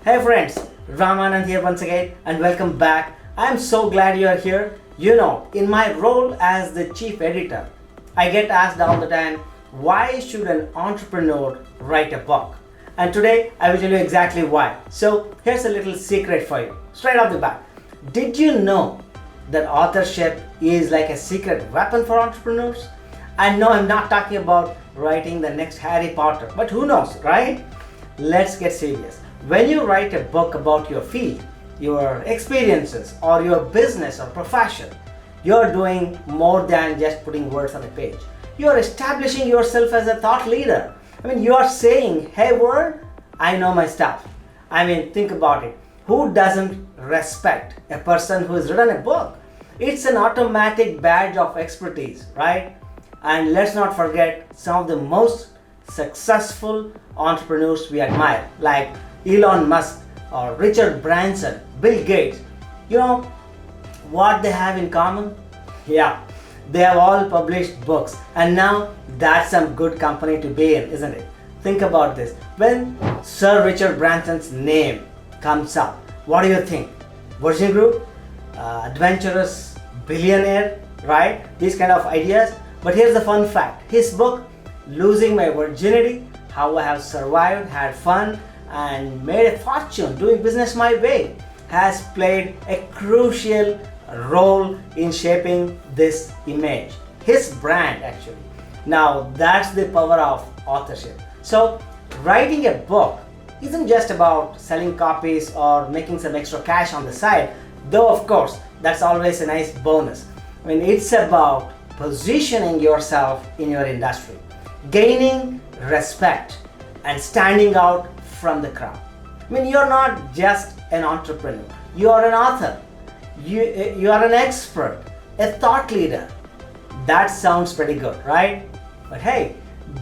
Hey friends, Raam Anand here once again and welcome back. I'm so glad you are here. In my role as the chief editor, I get asked all the time, why should an entrepreneur write a book? And today I will tell you exactly why. So here's a little secret for you, straight off the bat. Did you know that authorship is like a secret weapon for entrepreneurs? I know I'm not talking about writing the next Harry Potter, but who knows, right? Let's get serious. When you write a book about your field, your experiences, or your business or profession, you're doing more than just putting words on a page. You're establishing yourself as a thought leader. You are saying, hey world, I know my stuff. Think about it. Who doesn't respect a person who has written a book? It's an automatic badge of expertise, right? And let's not forget some of the most successful entrepreneurs we admire, like Elon Musk or Richard Branson, Bill Gates. You know what they have in common? Yeah, they have all published books, and now that's some good company to be in, isn't it? Think about this. When Sir Richard Branson's name comes up, what do you think? Virgin Group, adventurous billionaire, right? These kind of ideas. But here's the fun fact. His book, Losing My Virginity, How I Have Survived, Had Fun, and Made a Fortune Doing Business My Way, has played a crucial role in shaping this image. His brand, actually. Now, that's the power of authorship. So, writing a book isn't just about selling copies or making some extra cash on the side, though, of course, that's always a nice bonus. It's about positioning yourself in your industry, gaining respect, and standing out from the crowd. You're not just an entrepreneur, you are an author, you are an expert, a thought leader. That sounds pretty good, right? But hey,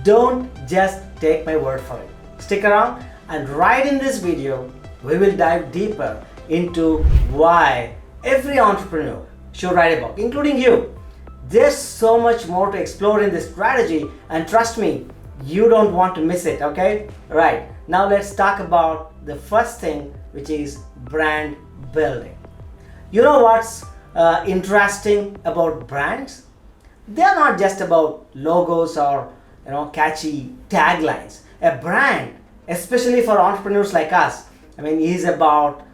don't just take my word for it. Stick around, and right in this video, we will dive deeper into why every entrepreneur should write a book, including you. There's so much more to explore in this strategy, and trust me, you don't want to miss it, okay? Right, now let's talk about the first thing, which is brand building. You know what's interesting about brands? They're not just about logos or catchy taglines. A brand, especially for entrepreneurs like us, is about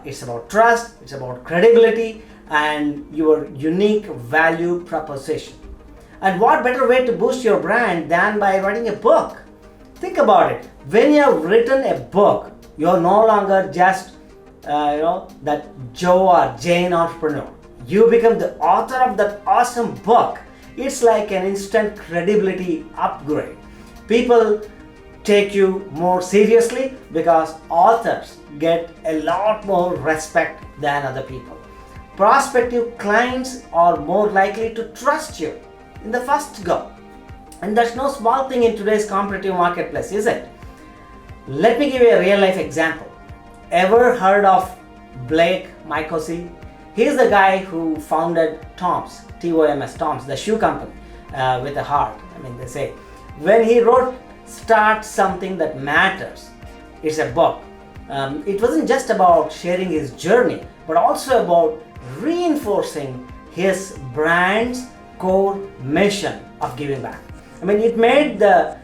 it's about trust, it's about credibility, and your unique value proposition. And what better way to boost your brand than by writing a book? Think about it. When you have written a book, you're no longer just that Joe or Jane entrepreneur. You become the author of that awesome book. It's like an instant credibility upgrade. People take you more seriously because authors get a lot more respect than other people. Prospective clients are more likely to trust you in the first go. And that's no small thing in today's competitive marketplace, is it? Let me give you a real life example. Ever heard of Blake Mycossi? He's the guy who founded Toms, T-O-M-S, Toms, the shoe company with a heart. They say. When he wrote Start Something That Matters, it's a book. It wasn't just about sharing his journey, but also about reinforcing his brand's core mission of giving back. It made the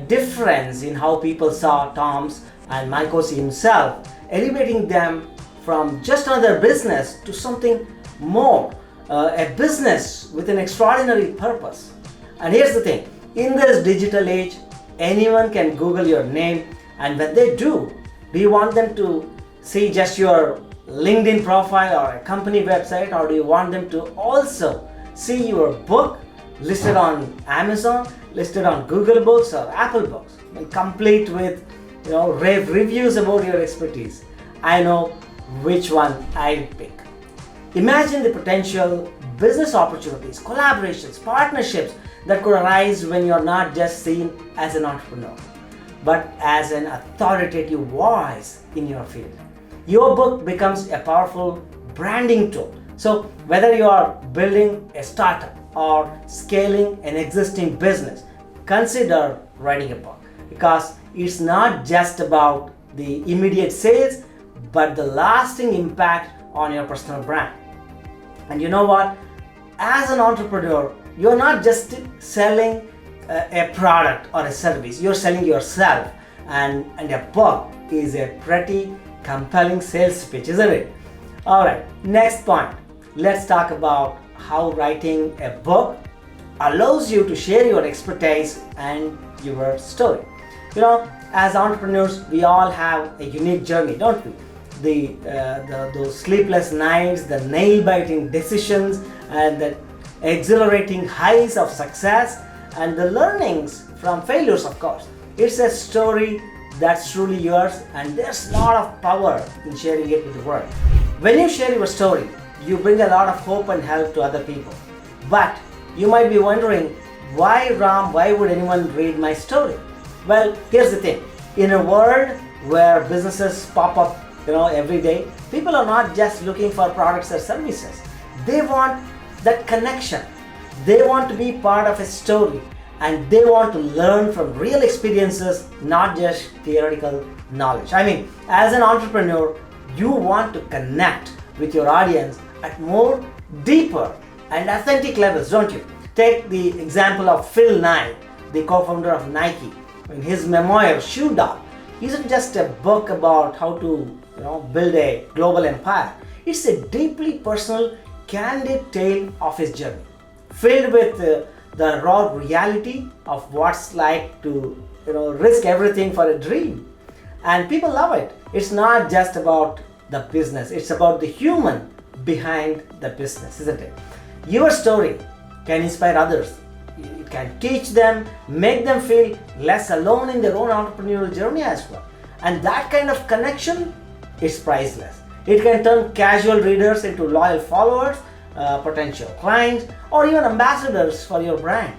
difference in how people saw Toms and Mycossi himself, elevating them from just another business to something more, a business with an extraordinary purpose. And here's the thing, in this digital age, anyone can Google your name, and when they do you want them to see just your LinkedIn profile or a company website, or do you want them to also see your book listed on Amazon, listed on Google Books or Apple Books, complete with rave reviews about your expertise? I know which one I'll pick. Imagine the potential business opportunities, collaborations, partnerships that could arise when you're not just seen as an entrepreneur, but as an authoritative voice in your field. Your book becomes a powerful branding tool. So whether you are building a startup or scaling an existing business, consider writing a book, because it's not just about the immediate sales, but the lasting impact on your personal brand. And you know what? As an entrepreneur, you're not just selling a product or a service, you're selling yourself. And a book is a pretty compelling sales pitch, isn't it? All right, next point. Let's talk about how writing a book allows you to share your expertise and your story. You know, as entrepreneurs, we all have a unique journey, don't we? Those sleepless nights, the nail-biting decisions, and the exhilarating highs of success, and the learnings from failures, of course. It's a story that's truly yours, and there's a lot of power in sharing it with the world. When you share your story, you bring a lot of hope and help to other people. But you might be wondering, why Ram, why would anyone read my story? Well, here's the thing. In a world where businesses pop up, every day, people are not just looking for products or services. They want that connection. They want to be part of a story, and they want to learn from real experiences, not just theoretical knowledge. I mean, as an entrepreneur, you want to connect with your audience at more deeper and authentic levels, don't you? Take the example of Phil Knight, the co-founder of Nike. In his memoir, Shoe Dog, isn't just a book about how to build a global empire. It's a deeply personal, candid tale of his journey, filled with the raw reality of what's like to risk everything for a dream. And people love it. It's not just about the business, it's about the human behind the business, isn't it? Your story can inspire others. It can teach them, make them feel less alone in their own entrepreneurial journey as well. And that kind of connection is priceless. It can turn casual readers into loyal followers, potential clients, or even ambassadors for your brand.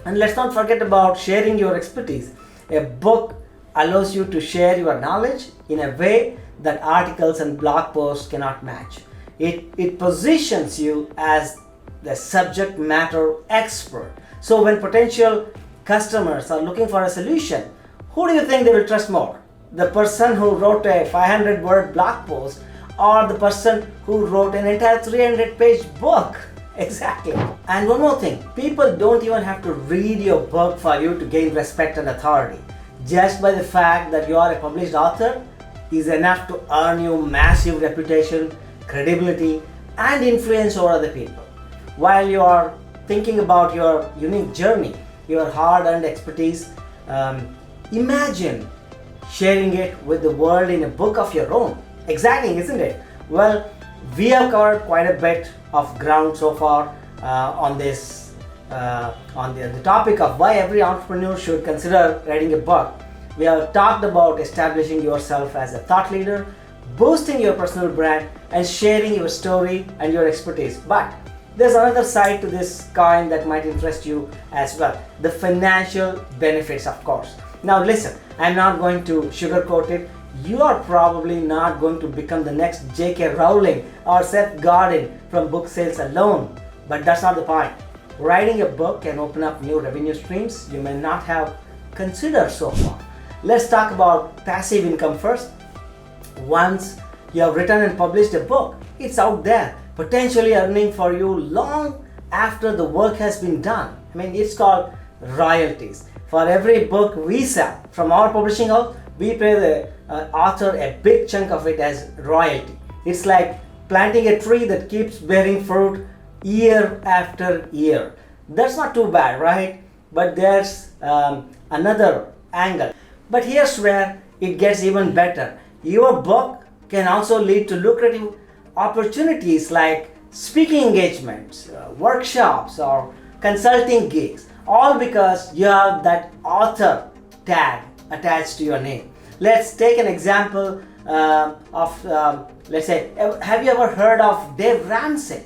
And let's not forget about sharing your expertise. A book allows you to share your knowledge in a way that articles and blog posts cannot match. It positions you as the subject matter expert. So when potential customers are looking for a solution, who do you think they will trust more? The person who wrote a 500-word blog post, or the person who wrote an entire 300-page book? Exactly. And one more thing, people don't even have to read your book for you to gain respect and authority. Just by the fact that you are a published author is enough to earn you massive reputation, credibility, and influence over other people. While you are thinking about your unique journey, your hard-earned expertise, imagine sharing it with the world in a book of your own. Exciting, isn't it? Well, we have covered quite a bit of ground so far on this, on the topic of why every entrepreneur should consider writing a book. We have talked about establishing yourself as a thought leader, boosting your personal brand, and sharing your story and your expertise. But there's another side to this coin that might interest you as well. The financial benefits, of course. Now listen, I'm not going to sugarcoat it. You are probably not going to become the next J.K. Rowling or Seth Godin from book sales alone. But that's not the point. Writing a book can open up new revenue streams you may not have considered so far. Let's talk about passive income first. Once you have written and published a book, it's out there, potentially earning for you long after the work has been done. I mean, it's called royalties. For every book we sell from our publishing house, we pay the author a big chunk of it as royalty. It's like planting a tree that keeps bearing fruit year after year. That's not too bad, right? But there's another angle. But here's where it gets even better. Your book can also lead to lucrative opportunities like speaking engagements, workshops, or consulting gigs, all because you have that author tag attached to your name. Let's take an example let's say, have you ever heard of Dave Ramsey?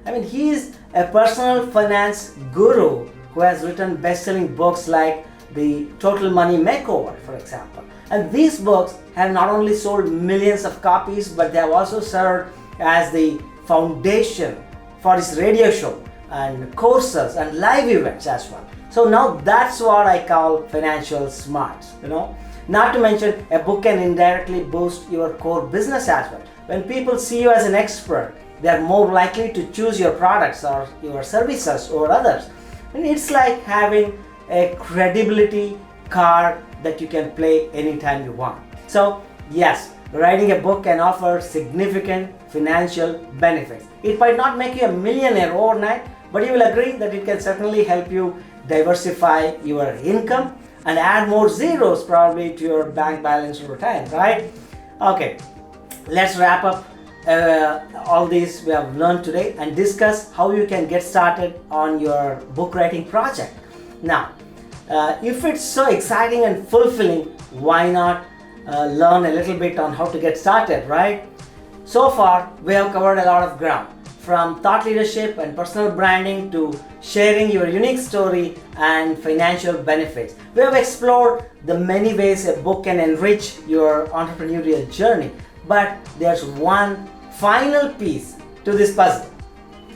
I mean, he's a personal finance guru who has written best-selling books like The Total Money Makeover, for example. And these books have not only sold millions of copies, but they have also served as the foundation for his radio show and courses and live events as well. So now that's what I call financial smarts, Not to mention, a book can indirectly boost your core business as well. When people see you as an expert, they are more likely to choose your products or your services over others. And it's like having a credibility card that you can play anytime you want. So yes, writing a book can offer significant financial benefits. It might not make you a millionaire overnight, but you will agree that it can certainly help you diversify your income and add more zeros probably to your bank balance over time, right? Okay, let's wrap up all these we have learned today and discuss how you can get started on your book writing project. Now, if it's so exciting and fulfilling, why not learn a little bit on how to get started, right? So far, we have covered a lot of ground, from thought leadership and personal branding to sharing your unique story and financial benefits. We have explored the many ways a book can enrich your entrepreneurial journey. But there's one final piece to this puzzle: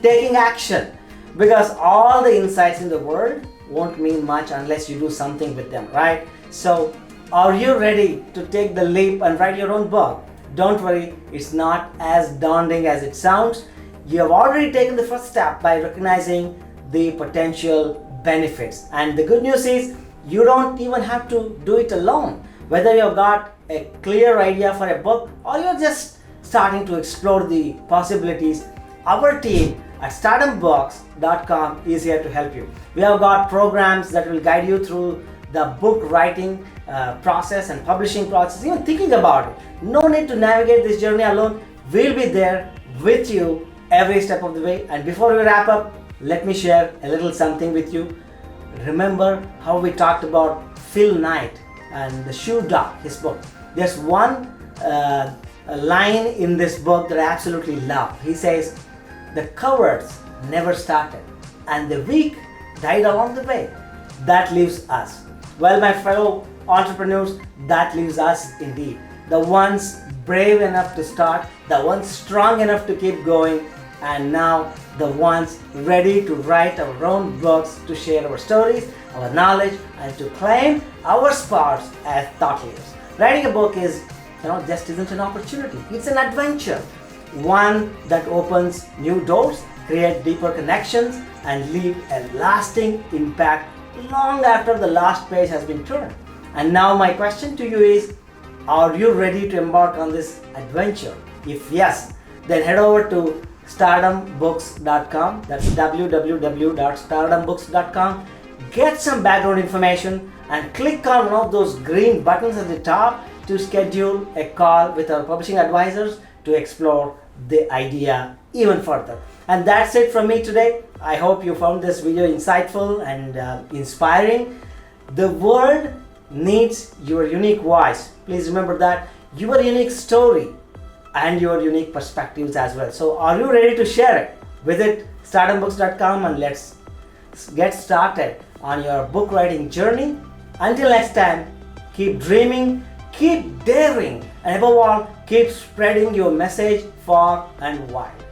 taking action. Because all the insights in the world won't mean much unless you do something with them, right? So, are you ready to take the leap and write your own book? Don't worry, it's not as daunting as it sounds. You have already taken the first step by recognizing the potential benefits. And the good news is, you don't even have to do it alone. Whether you've got a clear idea for a book or you're just starting to explore the possibilities, our team at StardomBooks.com is here to help you. We have got programs that will guide you through the book writing process and publishing process, even thinking about it. No need to navigate this journey alone. We'll be there with you every step of the way. And before we wrap up, let me share a little something with you. Remember how we talked about Phil Knight and the Shoe Dog, his book. There's one line in this book that I absolutely love. He says, "The cowards never started, and the weak died along the way." That leaves us. Well, my fellow entrepreneurs, that leaves us indeed. The ones brave enough to start, the ones strong enough to keep going, and now the ones ready to write our own books, to share our stories, our knowledge, and to claim our spots as thought leaders. Writing a book is, just isn't an opportunity. It's an adventure. One that opens new doors, creates deeper connections, and leave a lasting impact long after the last page has been turned. And now my question to you is, are you ready to embark on this adventure? If yes, then head over to StardomBooks.com. That's www.stardombooks.com. Get some background information and click on one of those green buttons at the top to schedule a call with our publishing advisors to explore the idea even further. And that's it from me today. I hope you found this video insightful and inspiring. The world needs your unique voice. Please remember that, your unique story and your unique perspectives as well. So are you ready to share it? Visit StardomBooks.com and let's get started on your book writing journey. Until next time, keep dreaming, keep daring, and above all, keep spreading your message far and wide.